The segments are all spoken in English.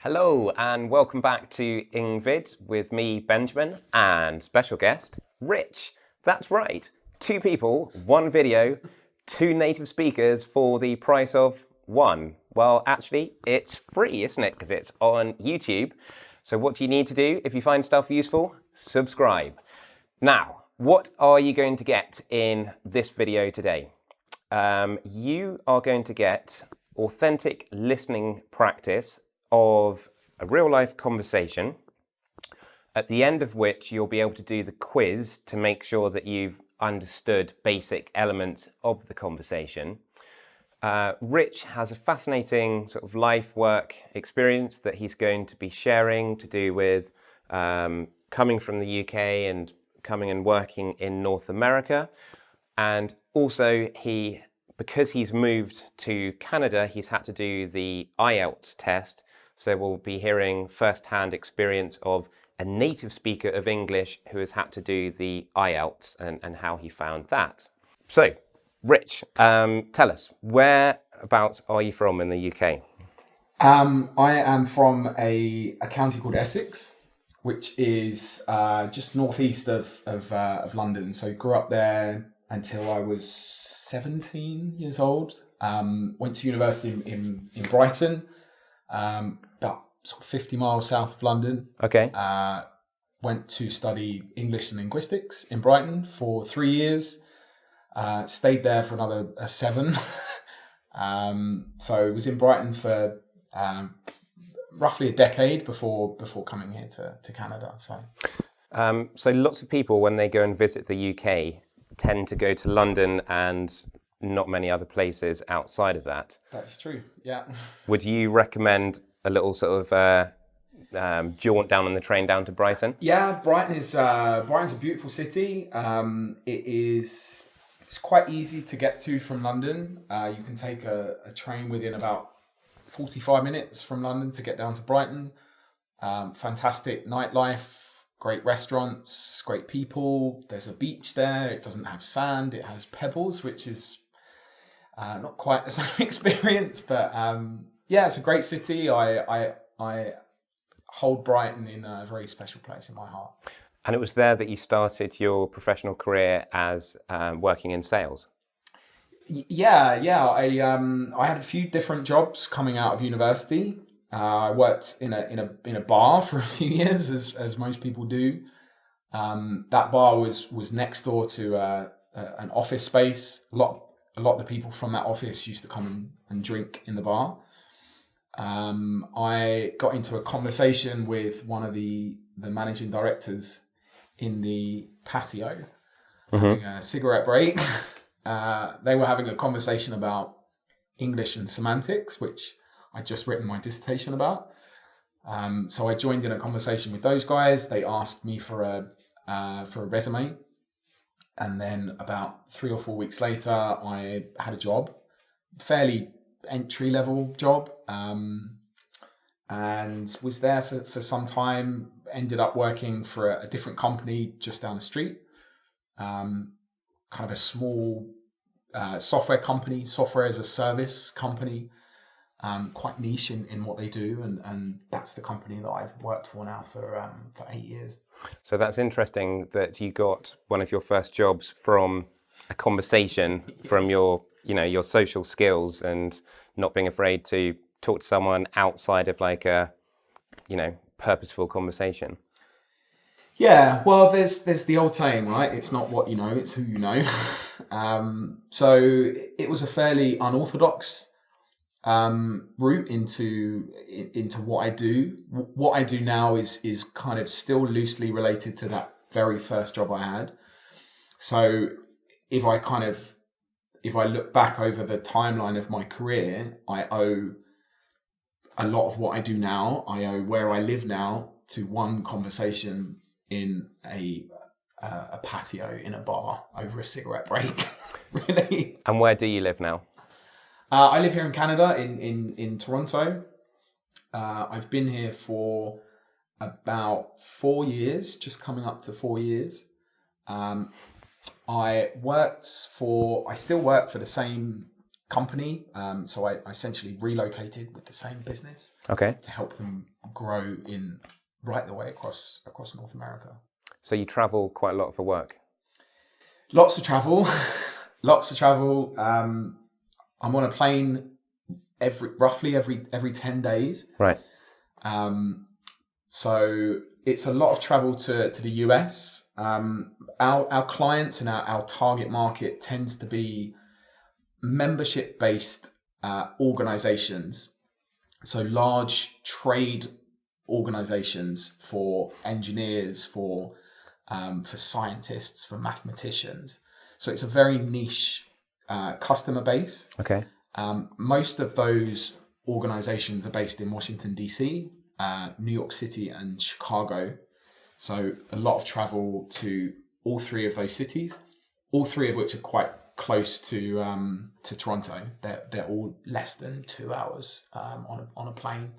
Hello and welcome back to engVid with me, Benjamin, and special guest, Rich. That's right, 2 people, 1 video, 2 native speakers for the price of 1. Well, actually, it's free, isn't it? Because it's on YouTube. So what do you need to do if you find stuff useful? Subscribe. Now, what are you going to get in this video today? You are going to get authentic listening practice of a real-life conversation, at the end of which you'll be able to do the quiz to make sure that you've understood basic elements of the conversation. Rich has a fascinating sort of life-work experience that he's going to be sharing to do with coming from the UK and coming and working in North America. And also because he's moved to Canada, he's had to do the IELTS test. So we'll be hearing first-hand experience of a native speaker of English who has had to do the IELTS and how he found that. So, Rich, tell us, whereabouts are you from in the UK? I am from a county called Essex, which is just northeast of London. So grew up there until I was 17 years old. Went to university in Brighton. About sort of 50 miles south of London. Okay. Went to study English and linguistics in Brighton for 3 years. Stayed there for another 7. So was in Brighton for roughly a decade before coming here to Canada. So lots of people, when they go and visit the UK, tend to go to London and not many other places outside of that. That's true, yeah. Would you recommend a little sort of jaunt down on the train down to Brighton? Yeah, Brighton's a beautiful city. It's quite easy to get to from London. You can take a train within about 45 minutes from London to get down to Brighton. Fantastic nightlife, great restaurants, great people. There's a beach there. It doesn't have sand. It has pebbles, which is not quite the same experience, but yeah, it's a great city. I hold Brighton in a very special place in my heart. And it was there that you started your professional career as working in sales? Yeah. I had a few different jobs coming out of university. I worked in a bar for a few years, as most people do. That bar was next door to an office space. A lot of the people from that office used to come and drink in the bar. I got into a conversation with one of the managing directors in the patio, having a cigarette break. They were having a conversation about English and semantics, which I'd just written my dissertation about. So I joined in a conversation with those guys. They asked me for a resume. And then about 3 or 4 weeks later, I had a job, fairly entry-level job, and was there for some time. Ended up working for a different company just down the street, kind of a small software company, software as a service company, quite niche in what they do, and that's the company that I've worked for now for 8 years. So that's interesting that you got one of your first jobs from a conversation, from your social skills and not being afraid to talk to someone outside of like a, purposeful conversation. Yeah, well, there's the old saying, right? It's not what you know, it's who you know. So it was a fairly unorthodox route into what I do. What I do now is kind of still loosely related to that very first job I had. So if I look back over the timeline of my career, I owe a lot of what I do now. I owe where I live now to one conversation in a patio in a bar over a cigarette break. Really. And where do you live now? I live here in Canada, in Toronto. I've been here for about 4 years, just coming up to 4 years. I still work for the same company. So I essentially relocated with the same business Okay. to help them grow right the way across North America. So you travel quite a lot for work? Lots of travel, lots of travel. I'm on a plane roughly every 10 days. Right. So it's a lot of travel to the US. Our clients and our target market tends to be membership-based organizations. So large trade organizations for engineers, for scientists, for mathematicians. So it's a very niche customer base. Okay. Most of those organizations are based in Washington, D.C., New York City, and Chicago. So a lot of travel to all three of those cities, all three of which are quite close to Toronto. They're all less than 2 hours on a plane.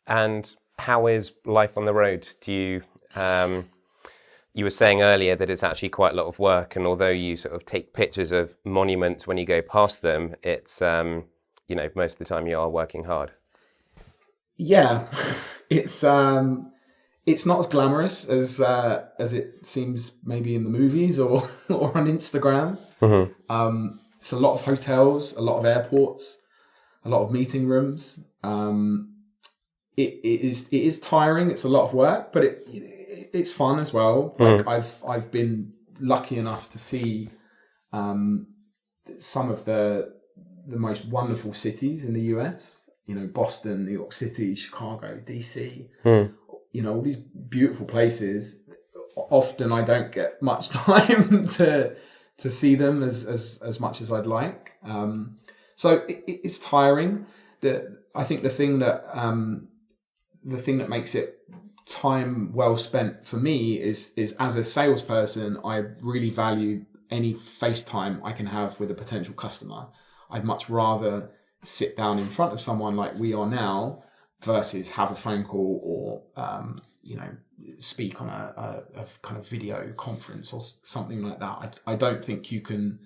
And how is life on the road? Do you, you were saying earlier that it's actually quite a lot of work, and although you sort of take pictures of monuments when you go past them, it's, most of the time you are working hard. Yeah, it's not as glamorous as it seems maybe in the movies or on Instagram. Mm-hmm. It's a lot of hotels, a lot of airports, a lot of meeting rooms. It is tiring. It's a lot of work, but it's fun as well. Mm-hmm. Like I've been lucky enough to see some of the most wonderful cities in the US. Boston, New York City, Chicago, DC. All these beautiful places. Often I don't get much time to see them as much as I'd like. So it's tiring. I think the thing that makes it time well spent for me is as a salesperson, I really value any face time I can have with a potential customer. I'd much rather sit down in front of someone like we are now versus have a phone call or speak on a kind of video conference or something like that. I don't think you can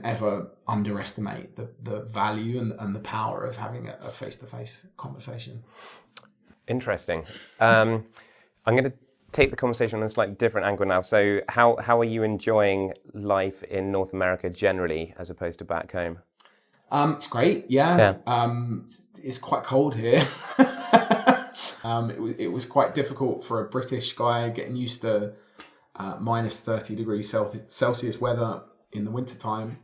ever underestimate the value and the power of having a face-to-face conversation. Interesting. I'm going to take the conversation on a slightly different angle now. So how are you enjoying life in North America generally as opposed to back home? It's great, yeah. It's quite cold here. It was quite difficult for a British guy getting used to minus 30 degrees Celsius weather in the wintertime.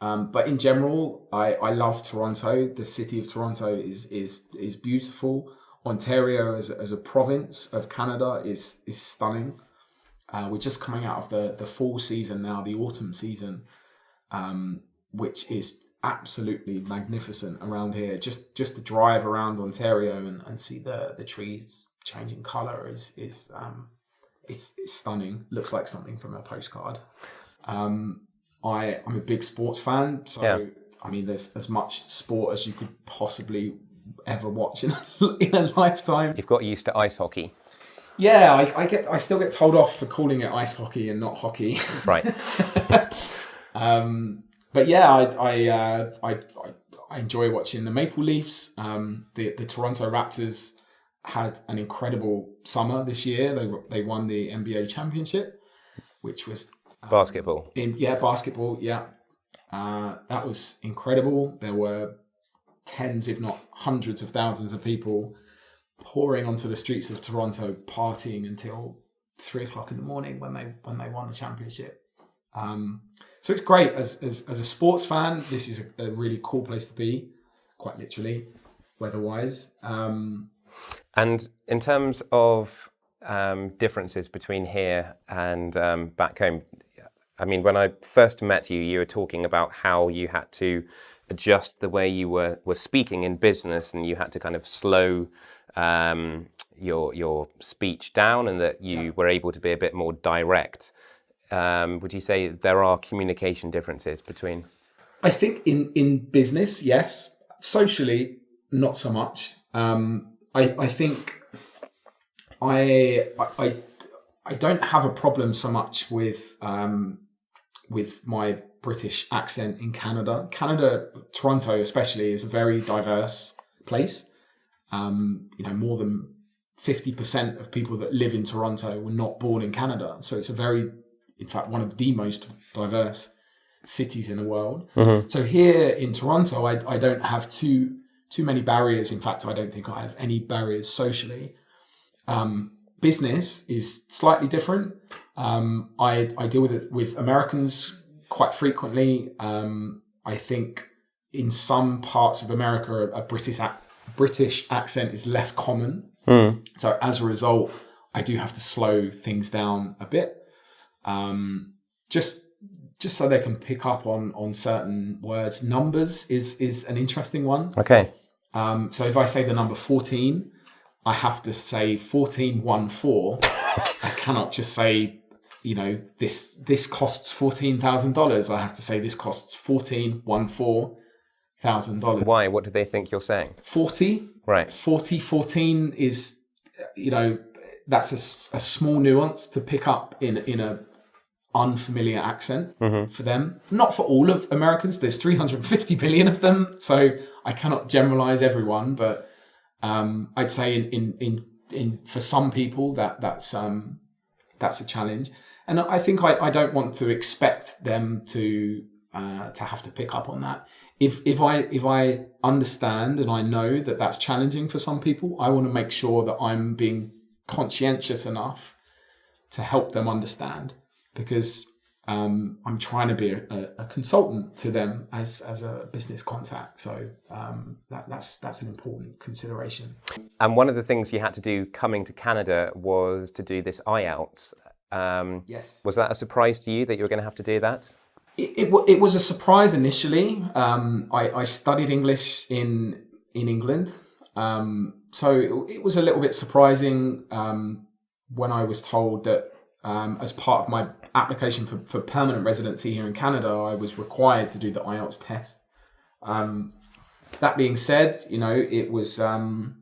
But in general, I love Toronto. The city of Toronto is beautiful. Ontario as a province of Canada is stunning. We're just coming out of the fall season now, the autumn season, which is absolutely magnificent around here. Just to drive around Ontario and see the trees changing colour is stunning. Looks like something from a postcard. I'm a big sports fan, so yeah. I mean, there's as much sport as you could possibly ever watch in a lifetime. You've got used to ice hockey. Yeah, I still get told off for calling it ice hockey and not hockey. Right. But yeah, I enjoy watching the Maple Leafs. The Toronto Raptors had an incredible summer this year. They won the NBA championship, which was basketball. Basketball. Yeah, that was incredible. There were tens, if not hundreds of thousands of people pouring onto the streets of Toronto, partying until 3:00 in the morning when they won the championship. So it's great as a sports fan. This is a really cool place to be, quite literally, weather-wise. And in terms of differences between here and back home, I mean, when I first met you, you were talking about how you had to adjust the way you were speaking in business, and you had to kind of slow your speech down, and that you were able to be a bit more direct. Would you say there are communication differences between? I think in business, yes. Socially, not so much. I think I don't have a problem so much with my British accent in Canada. Canada, Toronto especially, is a very diverse place. More than 50% of people that live in Toronto were not born in Canada. So it's in fact, one of the most diverse cities in the world. Mm-hmm. So here in Toronto, I don't have too many barriers. In fact, I don't think I have any barriers socially. Business is slightly different. I deal with Americans quite frequently. I think in some parts of America, a British accent is less common. So as a result, I do have to slow things down a bit, just so they can pick up on certain words. Numbers is an interesting one. Okay. So if I say the number 14, I have to say 1414. I cannot just say, this costs $14,000. I have to say this costs $14,000. Why? What do they think you're saying? 40. Right. 14 is, that's a small nuance to pick up in a unfamiliar accent for them. Not for all of Americans. There's 350 billion of them, so I cannot generalize everyone. But I'd say in for some people that's a challenge, and I think I don't want to expect them to have to pick up on that. If I understand and I know that that's challenging for some people, I want to make sure that I'm being conscientious enough to help them understand, because I'm trying to be a consultant to them as a business contact. So that's an important consideration. And one of the things you had to do coming to Canada was to do this IELTS. Yes. Was that a surprise to you that you were going to have to do that? It was a surprise initially. I studied English in England. So it was a little bit surprising when I was told that as part of my application for permanent residency here in Canada, I was required to do the IELTS test. That being said, it was an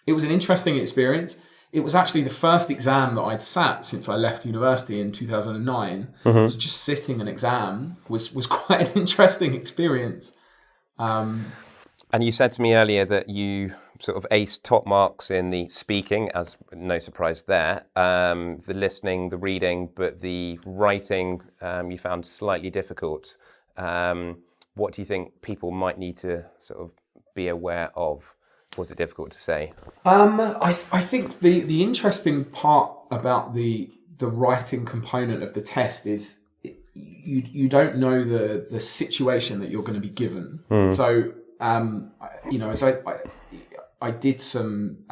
interesting experience. It was actually the first exam that I'd sat since I left university in 2009. So just sitting an exam was quite an interesting experience. And you said to me earlier that you sort of aced top marks in the speaking, as no surprise there, the listening, the reading, but the writing you found slightly difficult. What do you think people might need to sort of be aware of? Was it difficult to say? I think the interesting part about the writing component of the test is you don't know the situation that you're going to be given. So as I did some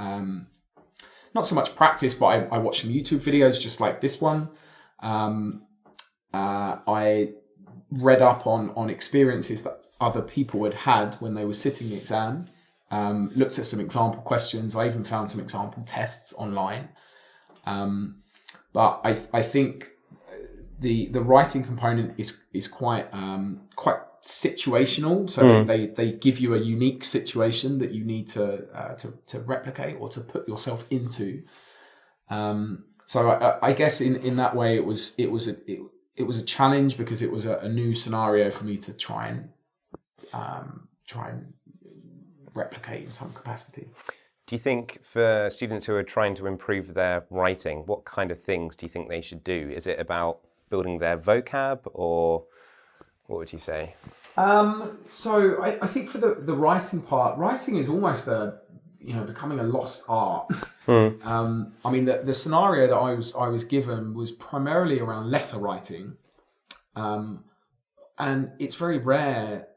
not so much practice, but I watched some YouTube videos just like this one. I read up on experiences that other people had when they were sitting the exam. Looked at some example questions. I even found some example tests online. But I think the writing component is quite situational. So they give you a unique situation that you need to replicate or to put yourself into. So I guess in that way it was a challenge, because it was a new scenario for me to try and replicate in some capacity. Do you think for students who are trying to improve their writing, what kind of things do you think they should do? Is it about building their vocab, or what would you say? So I think for the writing part, writing is almost becoming a lost art. I mean, the scenario that I was given was primarily around letter writing, and it's very rare.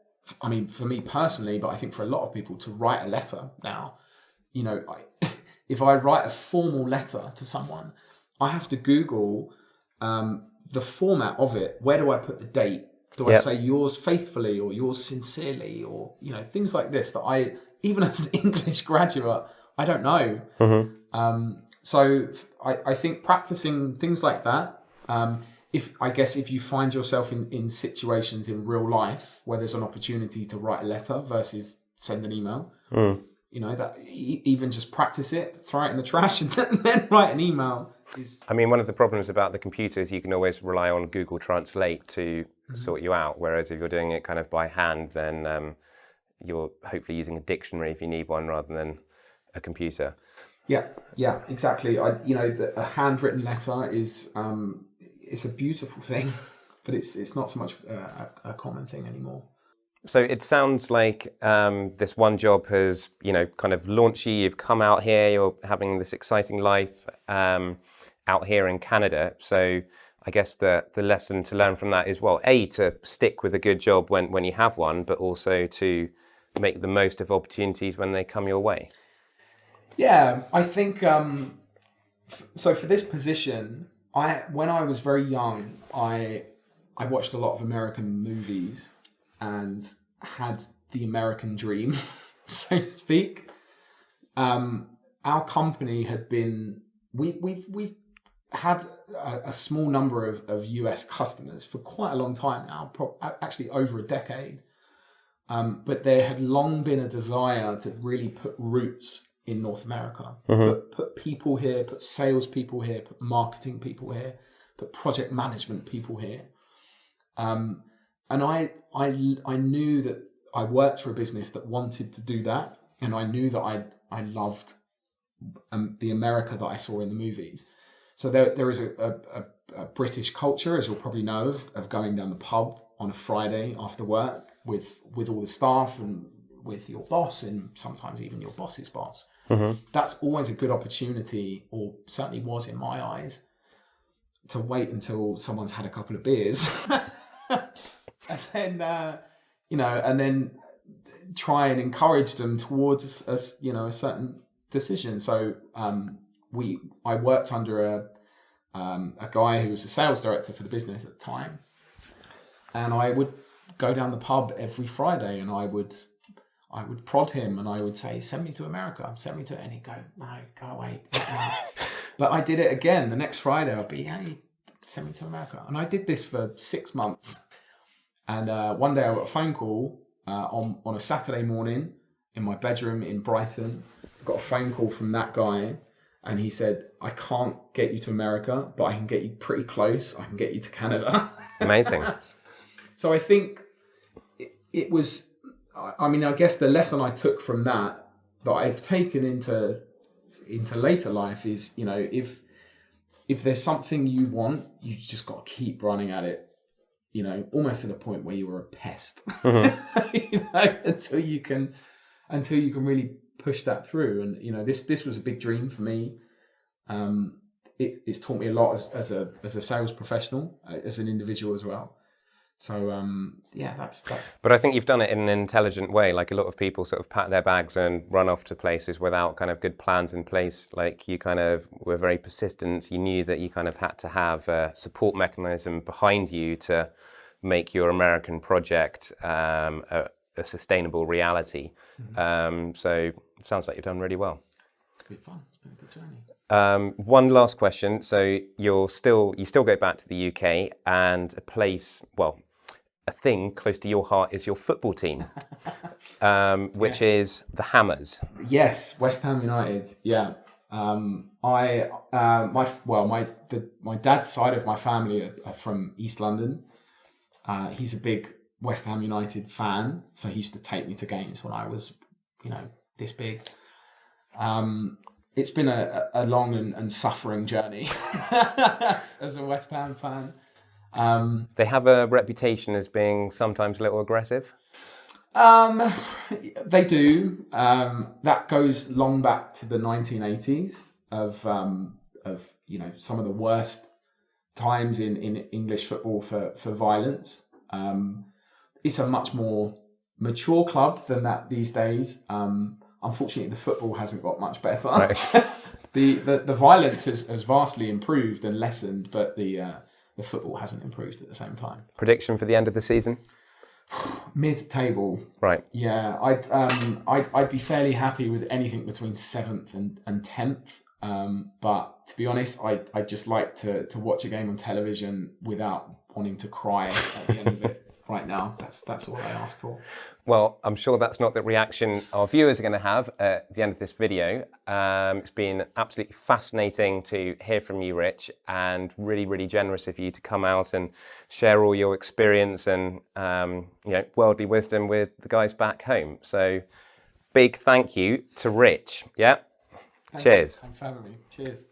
I mean, for me personally, but I think for a lot of people, to write a letter now. If I write a formal letter to someone, I have to Google the format of it. Where do I put the date? Do I say yours faithfully or yours sincerely, or things like this that I, even as an English graduate, I don't know. So I think practicing things like that. If you find yourself in situations in real life where there's an opportunity to write a letter versus send an email, that even just practice it, throw it in the trash, and then write an email. I mean, one of the problems about the computer is you can always rely on Google Translate to sort you out. Whereas if you're doing it kind of by hand, then you're hopefully using a dictionary if you need one rather than a computer. Yeah, exactly. A handwritten letter is it's a beautiful thing, but it's not so much a common thing anymore. So it sounds like this one job has, kind of launched you. You've come out here. You're having this exciting life out here in Canada. So I guess the lesson to learn from that is, well, A, to stick with a good job when you have one, but also to make the most of opportunities when they come your way. Yeah, I think, so for this position, when I was very young, I watched a lot of American movies and had the American dream, so to speak. Our company had been, we've had a small number of US customers for quite a long time now, actually over a decade. But there had long been a desire to really put roots in North America, put people here, put sales people here, put marketing people here, put project management people here. And I knew that I worked for a business that wanted to do that, and I knew that I loved the America that I saw in the movies. So there is a British culture, as you'll probably know, of going down the pub on a Friday after work with all the staff and with your boss, and sometimes even your boss's boss. That's always a good opportunity, or certainly was in my eyes, to wait until someone's had a couple of beers and then and then try and encourage them towards a certain decision. So I worked under a guy who was a sales director for the business at the time, and I would go down the pub every Friday, and I would prod him, and I would say, "Send me to America, send me to," and he'd go, "No, go away." But I did it again the next Friday. I'd be, "Hey, send me to America," and I did this for 6 months. And one day I got a phone call on a Saturday morning in my bedroom in Brighton. I got a phone call from that guy, and he said, "I can't get you to America, but I can get you pretty close. I can get you to Canada." Amazing. So I think it was, I mean, I guess the lesson I took from that I've taken into later life is, if there's something you want, you just got to keep running at it, almost to the point where you were a pest, until you can really push that through. And, this was a big dream for me. It's taught me a lot as a sales professional, as an individual as well. So, that's. But I think you've done it in an intelligent way. Like a lot of people sort of pack their bags and run off to places without kind of good plans in place. Like you kind of were very persistent. You knew that you kind of had to have a support mechanism behind you to make your American project a sustainable reality. So it sounds like you've done really well. It's been fun. It's been a good journey. One last question. So you still go back to the UK, and a thing close to your heart is your football team, which is the Hammers. Yes, West Ham United. Yeah. My dad's side of my family are from East London. He's a big West Ham United fan, so he used to take me to games when I was, this big. It's been a long and suffering journey as a West Ham fan. They have a reputation as being sometimes a little aggressive. They do. That goes long back to the 1980s of some of the worst times in English football for violence. It's a much more mature club than that these days. Unfortunately, the football hasn't got much better. Right. The violence has vastly improved and lessened, but the football hasn't improved at the same time. Prediction for the end of the season? Mid-table. Right. Yeah, I'd be fairly happy with anything between 7th and 10th. But to be honest, I'd just like to watch a game on television without wanting to cry at the end of it. right now. That's all I ask for. Well, I'm sure that's not the reaction our viewers are going to have at the end of this video. It's been absolutely fascinating to hear from you, Rich, and really, really generous of you to come out and share all your experience and worldly wisdom with the guys back home. So, big thank you to Rich. Yeah. Cheers. Thanks for having me. Cheers.